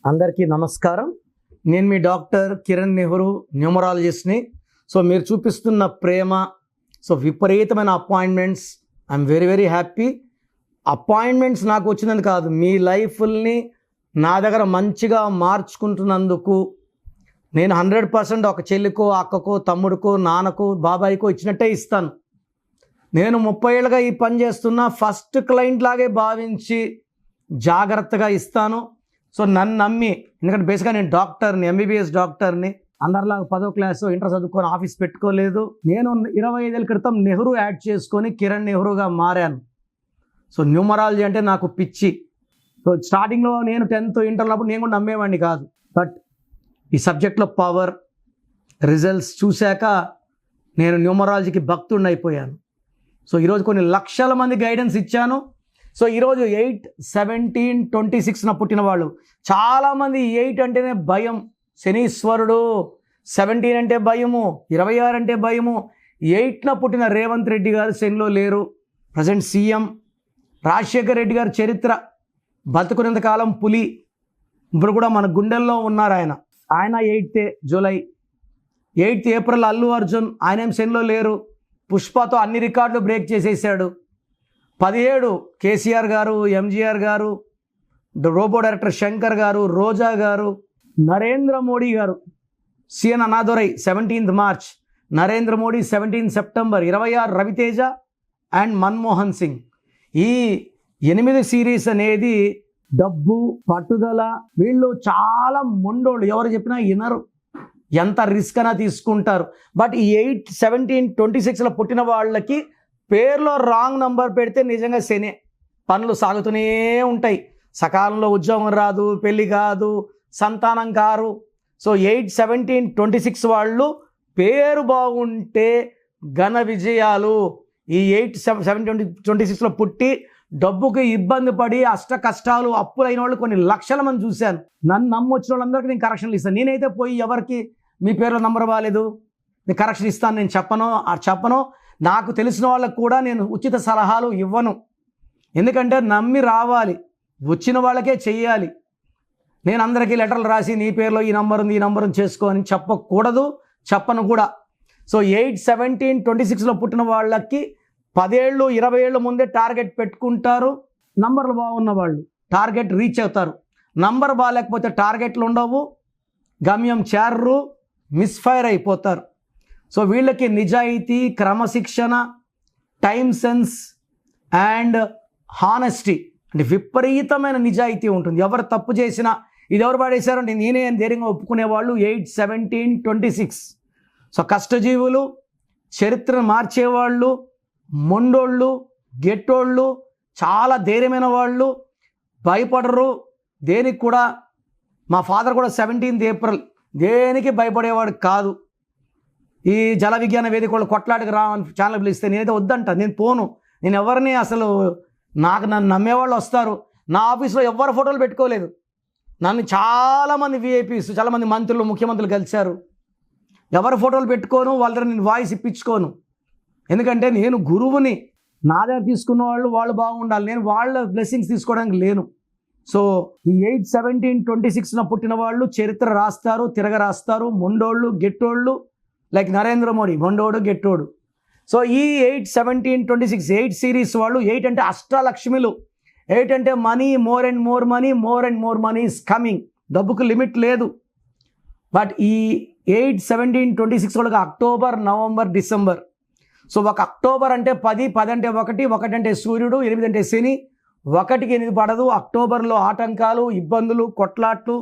అందరికీ నమస్కారం. నేను మీ డాక్టర్ కిరణ్ నెహ్రూ, న్యూమరాలజిస్ట్ని. సో మీరు చూపిస్తున్న ప్రేమ, సో విపరీతమైన appointments, I'm very very happy. Appointments నాకు వచ్చినందుకు కాదు, మీ లైఫ్ని నా దగ్గర మంచిగా మార్చుకుంటున్నందుకు నేను 100% ఒక చెల్లికో, అక్కకో, తమ్ముడికో, నాన్నకో, బాబాయికో ఇచ్చినట్టే ఇస్తాను. నేను 30 ఏళ్ళుగా ఈ పని చేస్తున్నా, ఫస్ట్ క్లయింట్ లాగే భావించి జాగ్రత్తగా ఇస్తాను. సో నన్ను నమ్మి, ఎందుకంటే బేసిక్గా నేను డాక్టర్ని, ఎంబీబీఎస్ డాక్టర్ని, అందరిలాగా 10వ క్లాసు ఇంటర్ చదువుకొని ఆఫీస్ పెట్టుకోలేదు. నేను 25 ఏళ్ళ క్రితం నెహ్రూ యాడ్ చేసుకొని కిరణ్ నెహ్రూగా మారాను. సో న్యూమరాలజీ అంటే నాకు పిచ్చి. సో స్టార్టింగ్లో నేను 10th ఇంటర్లో నేను కూడా నమ్మేవాడిని కాదు. బట్ ఈ సబ్జెక్ట్లో పవర్, రిజల్ట్స్ చూశాక నేను న్యూమరాలజీకి భక్తుడిని అయిపోయాను. సో ఈరోజు కొన్ని లక్షల మంది గైడెన్స్ ఇచ్చాను. సో ఈరోజు 8, 17, 26న పుట్టిన వాళ్ళు చాలామంది 8 అంటేనే భయం, శనీశ్వరుడు, 17 అంటే భయము, 26 అంటే భయము. 8న పుట్టిన రేవంత్ రెడ్డి గారు శనిలో లేరు, ప్రజెంట్ సీఎం. రాజశేఖర్ రెడ్డి గారి చరిత్ర, బతుకునేంత కాలం పులి, ఇప్పుడు కూడా మన గుండెల్లో ఉన్నారు ఆయన. 8th July, 8th April Allu Arjun, ఆయన ఏం శనిలో లేరు, పుష్పతో అన్ని రికార్డులు బ్రేక్ చేసేసాడు. 17 కేసీఆర్ గారు, ఎంజీఆర్ గారు, రోబో డైరెక్టర్ శంకర్ గారు, రోజా గారు, నరేంద్ర మోడీ గారు, CN Annadurai 17th March, Narendra Modi 17 September, 26 Ravi Teja and Manmohan Singh. ఈ 8 సిరీస్ అనేది డబ్బు, పట్టుదల, వీళ్ళు చాలా మొండోళ్ళు, ఎవరు చెప్పినా వినరు, ఎంత రిస్క్ అయినా తీసుకుంటారు. బట్ ఈ 8, 17, 26లో పుట్టిన వాళ్ళకి పేర్లో రాంగ్ నంబర్ పెడితే నిజంగా శనే, పనులు సాగుతూనే ఉంటాయి. సకాలంలో ఉద్యోగం రాదు, పెళ్ళి కాదు, సంతానం కారు. సో 8, 17, 26 వాళ్ళు పేరు బాగుంటే ఘన విజయాలు. ఈ 8, 17, 26లో పుట్టి డబ్బుకి ఇబ్బంది పడి అష్ట కష్టాలు, అప్పులైన వాళ్ళు కొన్ని లక్షల మంది చూశాను. నన్ను నమ్మొచ్చిన వాళ్ళందరికీ నేను కరెక్షన్లు ఇస్తాను. నేనైతే పోయి ఎవరికి మీ పేరులో నంబర్ బాగాలేదు నేను కరెక్షన్ ఇస్తాను నేను చెప్పను. నాకు తెలిసిన వాళ్ళకు కూడా నేను ఉచిత సలహాలు ఇవ్వను. ఎందుకంటే నమ్మి రావాలి, వచ్చిన వాళ్ళకే చెయ్యాలి. నేను అందరికీ లెటర్లు రాసి నీ పేరులో ఈ నంబర్ ఉంది, ఈ నంబర్ చేసుకో అని చెప్పకూడదు, చెప్పను కూడా. సో 8, 17, 26లో పుట్టిన వాళ్ళకి 10 ఏళ్ళు, 20 ఏళ్ళు ముందే టార్గెట్ పెట్టుకుంటారు. నంబర్లు బాగున్న వాళ్ళు టార్గెట్ రీచ్ అవుతారు. నంబర్ బాగాలేకపోతే టార్గెట్లు ఉండవు, గమ్యం చేరరు, మిస్ఫైర్ అయిపోతారు. సో వీళ్ళకి నిజాయితీ, క్రమశిక్షణ, టైమ్ సెన్స్ అండ్ హానెస్టీ, అంటే విపరీతమైన నిజాయితీ ఉంటుంది. ఎవరు తప్పు చేసినా ఇది ఎవరు పాడేశారంటే నేనే అని ధైర్యంగా ఒప్పుకునేవాళ్ళు 8, 17, 26. సో కష్టజీవులు, చరిత్రను మార్చేవాళ్ళు, మొండోళ్ళు, గెట్టోళ్ళు, చాలా ధైర్యమైన వాళ్ళు, భయపడరు దేనికి కూడా. మా ఫాదర్ కూడా 17th ఏప్రిల్ దేనికి భయపడేవాడు కాదు. ఈ జల విజ్ఞాన వేదిక వాళ్ళు కొట్లాడికి రావని ఛానల్ పిలిస్తే నేనైతే వద్దంట, నేను పోను. నేను ఎవరిని అసలు, నన్ను నమ్మేవాళ్ళు వస్తారు. నా ఆఫీస్లో ఎవరు ఫోటోలు పెట్టుకోలేదు. నన్ను చాలామంది విఐపీస్, చాలామంది మంత్రులు, ముఖ్యమంత్రులు కలిశారు. ఎవరు ఫోటోలు పెట్టుకోను, వాళ్ళ దగ్గర నేను వాయిస్ ఇప్పించుకోను. ఎందుకంటే నేను గురువుని, నా దగ్గర తీసుకున్న వాళ్ళు బాగుండాలి, నేను వాళ్ళ బ్లెస్సింగ్స్ తీసుకోవడానికి లేను. సో ఈ 8, 17, 26న పుట్టిన వాళ్ళు చరిత్ర రాస్తారు, తిరగరాస్తారు. మొండోళ్ళు, గెట్టోళ్ళు, లైక్ నరేంద్ర మోడీ మొండోడు, గెట్టోడు. సో ఈ 8, 17, 26, 8 సిరీస్ వాళ్ళు, 8 అంటే అష్టలక్ష్మిలు, 8 అంటే money, more and more money, more and more money is coming. డబ్బుకు లిమిట్ లేదు. బట్ ఈ 8, 17, 26 వాళ్ళకి అక్టోబర్, నవంబర్, డిసెంబర్. సో ఒక అక్టోబర్ అంటే 10, 10 అంటే 1, 1 అంటే సూర్యుడు, 8 అంటే శని, 1కి 8 పడదు. అక్టోబర్లో ఆటంకాలు, ఇబ్బందులు, కొట్లాట్లు,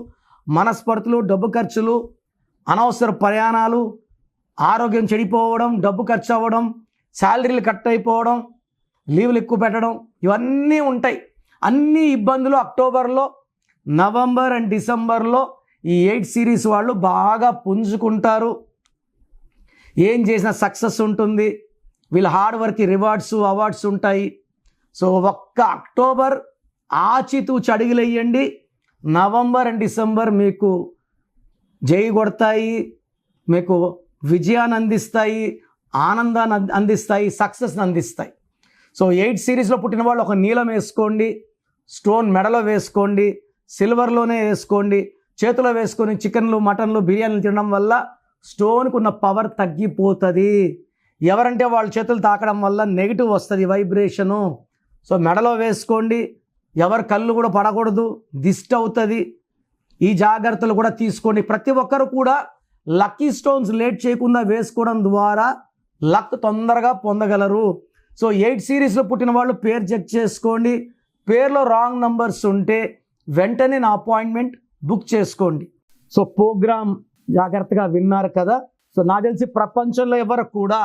మనస్పర్ధలు, డబ్బు ఖర్చులు, అనవసర ప్రయాణాలు, ఆరోగ్యం చెడిపోవడం, డబ్బు ఖర్చు అవ్వడం, శాలరీలు కట్ అయిపోవడం, లీవ్లు ఎక్కువ పెట్టడం, ఇవన్నీ ఉంటాయి. అన్ని ఇబ్బందులు అక్టోబర్లో, నవంబర్ అండ్ డిసెంబర్లో ఈ 8 సిరీస్ వాళ్ళు బాగా పుంజుకుంటారు. ఏం చేసినా సక్సెస్ ఉంటుంది. వీళ్ళ హార్డ్ వర్క్ రివార్డ్స్, అవార్డ్స్ ఉంటాయి. సో ఒక్క అక్టోబర్ ఆచితూచి అడుగులేయండి, నవంబర్ అండ్ డిసెంబర్ మీకు జై కొడతాయి, మీకు విజయాన్ని అందిస్తాయి, ఆనందాన్ని అందిస్తాయి, సక్సెస్ని అందిస్తాయి. సో 8 సిరీస్లో పుట్టిన వాళ్ళు ఒక నీలం వేసుకోండి, స్టోన్ మెడలో వేసుకోండి, సిల్వర్లోనే వేసుకోండి. చేతిలో వేసుకొని చికెన్లు, మటన్లు, బిర్యానీలు తినడం వల్ల స్టోన్కి ఉన్న పవర్ తగ్గిపోతుంది. ఎవరంటే వాళ్ళ చేతులు తాకడం వల్ల నెగిటివ్ వస్తుంది, వైబ్రేషను. సో మెడలో వేసుకోండి. ఎవరి కళ్ళు కూడా పడకూడదు, దిష్టి అవుతుంది. ఈ జాగ్రత్తలు కూడా తీసుకోండి. ప్రతి ఒక్కరు కూడా లక్కీ స్టోన్స్ లేట్ చేయకుండా వేసుకోవడం ద్వారా లక్ తొందరగా పొందగలరు. సో 8 సిరీస్లో పుట్టిన వాళ్ళు పేరు చెక్ చేసుకోండి. పేరులో రాంగ్ నంబర్స్ ఉంటే వెంటనే నా అపాయింట్మెంట్ బుక్ చేసుకోండి. సో ప్రోగ్రామ్ జాగ్రత్తగా విన్నారు కదా. సో నాకు తెలిసి ప్రపంచంలో ఎవరు కూడా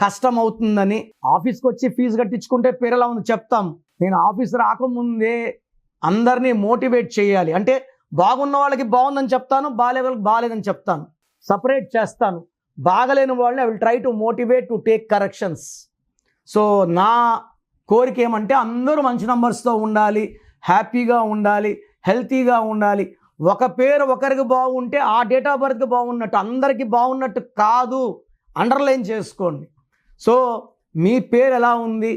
కష్టం అవుతుందని ఆఫీస్కి వచ్చి ఫీజు కట్టించుకుంటే పేరు ఎలా ఉంది చెప్తాం. నేను ఆఫీస్ రాకముందే అందరినీ మోటివేట్ చేయాలి. అంటే బాగున్న వాళ్ళకి బాగుందని చెప్తాను, బాగాలే వాళ్ళకి బాగాలేదని చెప్తాను, సపరేట్ చేస్తాను. బాగలేని వాళ్ళని I will try to motivate to take corrections. So నా కోరిక ఏమంటే అందరూ మంచి నంబర్స్తో ఉండాలి, హ్యాపీగా ఉండాలి, హెల్తీగా ఉండాలి. ఒక పేరు ఒకరికి బాగుంటే ఆ డేట్ ఆఫ్ బర్త్కి బాగున్నట్టు, అందరికీ బాగున్నట్టు కాదు. అండర్లైన్ చేసుకోండి. సో మీ పేరు ఎలా ఉంది?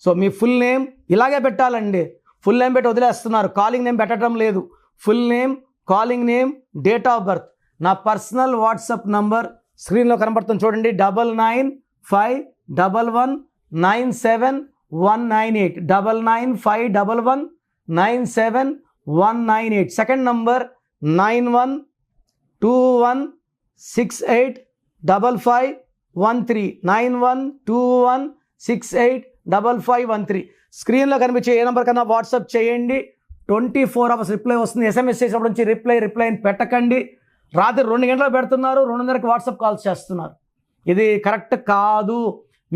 సో మీ ఫుల్ నేమ్ ఇలాగే పెట్టాలండి. ఫుల్ నేమ్ పెట్టి వదిలేస్తున్నారు, కాలింగ్ నేమ్ పెట్టడం లేదు. Full name, calling name, date of birth. నా పర్సనల్ వాట్సాప్ నంబర్ స్క్రీన్లో కనబడుతుంది చూడండి, 9951197198, 9951197198. Second number 9121685513, 9121685513. స్క్రీన్లో కనిపించే ఏ నెంబర్ కన్నా వాట్సాప్ చేయండి. 24 hours రిప్లై వస్తుంది. SMS చేసినప్పటి నుంచి రిప్లై పెట్టకండి. రాత్రి 2 గంటలకు పెడుతున్నారు, 2:30కి వాట్సాప్ కాల్స్ చేస్తున్నారు. ఇది కరెక్ట్ కాదు.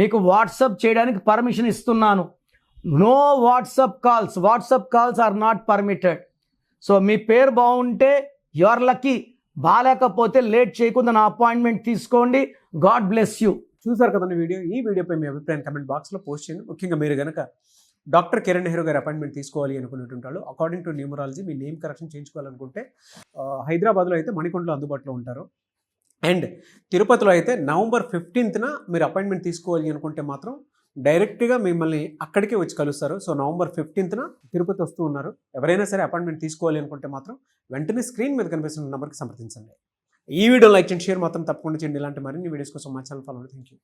మీకు వాట్సాప్ చేయడానికి పర్మిషన్ ఇస్తున్నాను. No WhatsApp calls are not permitted. So మీ పేరు బాగుంటే యు ఆర్ లక్కీ, బాగాలేకపోతే లేట్ చేయకుండా నా అపాయింట్మెంట్ తీసుకోండి. God bless you. చూసారు కదండి వీడియో. ఈ వీడియోపై మీ అభిప్రాయం కమెంట్ బాక్స్లో పోస్ట్ చేయండి. ముఖ్యంగా మీరు కనుక డాక్టర్ కిరణ్ నెహ్రూ గారి అపాయింట్మెంట్ తీసుకోవాలి అనుకున్నటువంటి వాళ్ళు, అకార్డింగ్ టు న్యూమరాలజీ మీ నేమ్ కరెక్షన్ చేయించుకోవాలనుకుంటే హైదరాబాద్లో అయితే మణికొండలో అందుబాటులో ఉంటారు. అండ్ తిరుపతిలో అయితే November 15th మీరు అపాయింట్మెంట్ తీసుకోవాలి అనుకుంటే మాత్రం డైరెక్ట్గా మిమ్మల్ని అక్కడికే వచ్చి కలుస్తారు. సో November 15th తిరుపతి వస్తూ ఉన్నారు. ఎవరైనా సరే అపాయింట్మెంట్ తీసుకోవాలి అనుకుంటే మాత్రం వెంటనే స్క్రీన్ మీద కనిపిస్తున్న నెంబర్కి సంప్రదించండి. ఈ వీడియో లైక్ చేయండి, షేర్ మాత్రం తప్పకుండా చేయండి. ఇలాంటి మరిన్ని వీడియోస్ కోసం మా ఛానల్ ఫాలో అవ్వండి. Thank you.